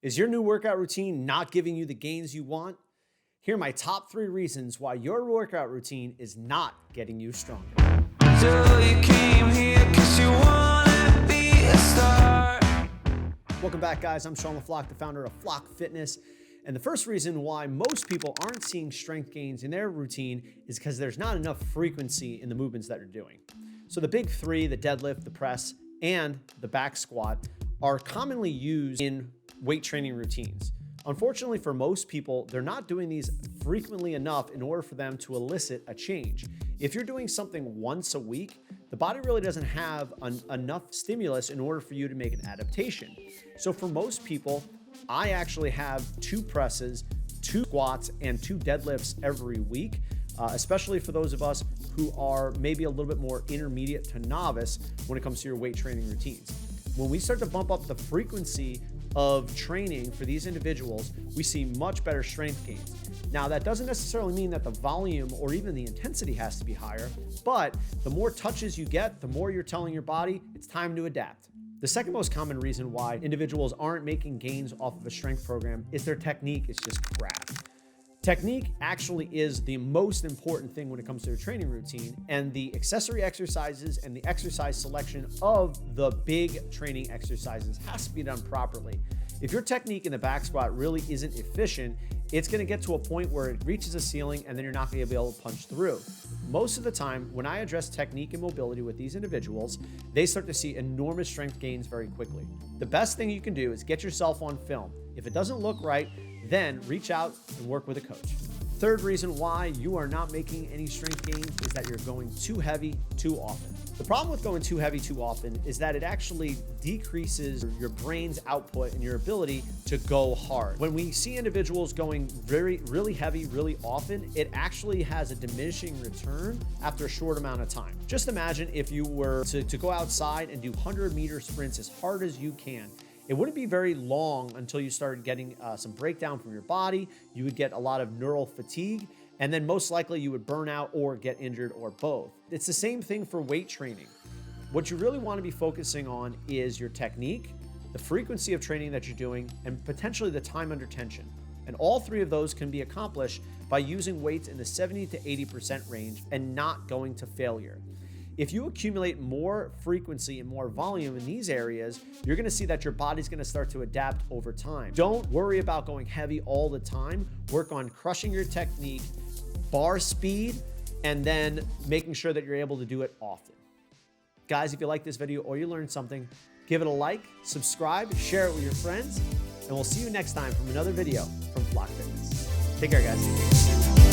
Is your new workout routine not giving you the gains you want? Here are my top 3 reasons why your workout routine is not getting you stronger. So you came here 'cause you wanna be a star. Welcome back, guys. I'm Sean LeFloch, the founder of Floch Fitness. And the first reason why most people aren't seeing strength gains in their routine is because there's not enough frequency in the movements that you're doing. So the big 3, the deadlift, the press, and the back squat, are commonly used in weight training routines. Unfortunately, for most people, they're not doing these frequently enough in order for them to elicit a change. If you're doing something once a week, the body really doesn't have enough stimulus in order for you to make an adaptation. So for most people, I actually have 2 presses, 2 squats, and 2 deadlifts every week, especially for those of us who are maybe a little bit more intermediate to novice when it comes to your weight training routines. When we start to bump up the frequency of training for these individuals, we see much better strength gains. Now, that doesn't necessarily mean that the volume or even the intensity has to be higher, but the more touches you get, the more you're telling your body it's time to adapt. The second most common reason why individuals aren't making gains off of a strength program is their technique is just crap. Technique actually is the most important thing when it comes to your training routine, and the accessory exercises and the exercise selection of the big training exercises has to be done properly. If your technique in the back squat really isn't efficient, it's going to get to a point where it reaches a ceiling and then you're not going to be able to punch through. Most of the time, when I address technique and mobility with these individuals, they start to see enormous strength gains very quickly. The best thing you can do is get yourself on film. If it doesn't look right, then reach out and work with a coach. Third reason why you are not making any strength gains is that you're going too heavy too often. The problem with going too heavy too often is that it actually decreases your brain's output and your ability to go hard. When we see individuals going really heavy, really often, it actually has a diminishing return after a short amount of time. Just imagine if you were to go outside and do 100-meter sprints as hard as you can. It wouldn't be very long until you started getting some breakdown from your body. You would get a lot of neural fatigue, and then most likely you would burn out or get injured or both. It's the same thing for weight training. What you really want to be focusing on is your technique, the frequency of training that you're doing, and potentially the time under tension. And all 3 of those can be accomplished by using weights in the 70 to 80% range and not going to failure. If you accumulate more frequency and more volume in these areas, you're gonna see that your body's gonna start to adapt over time. Don't worry about going heavy all the time. Work on crushing your technique, bar speed, and then making sure that you're able to do it often. Guys, if you like this video or you learned something, give it a like, subscribe, share it with your friends, and we'll see you next time from another video from Floch Fitness. Take care, guys.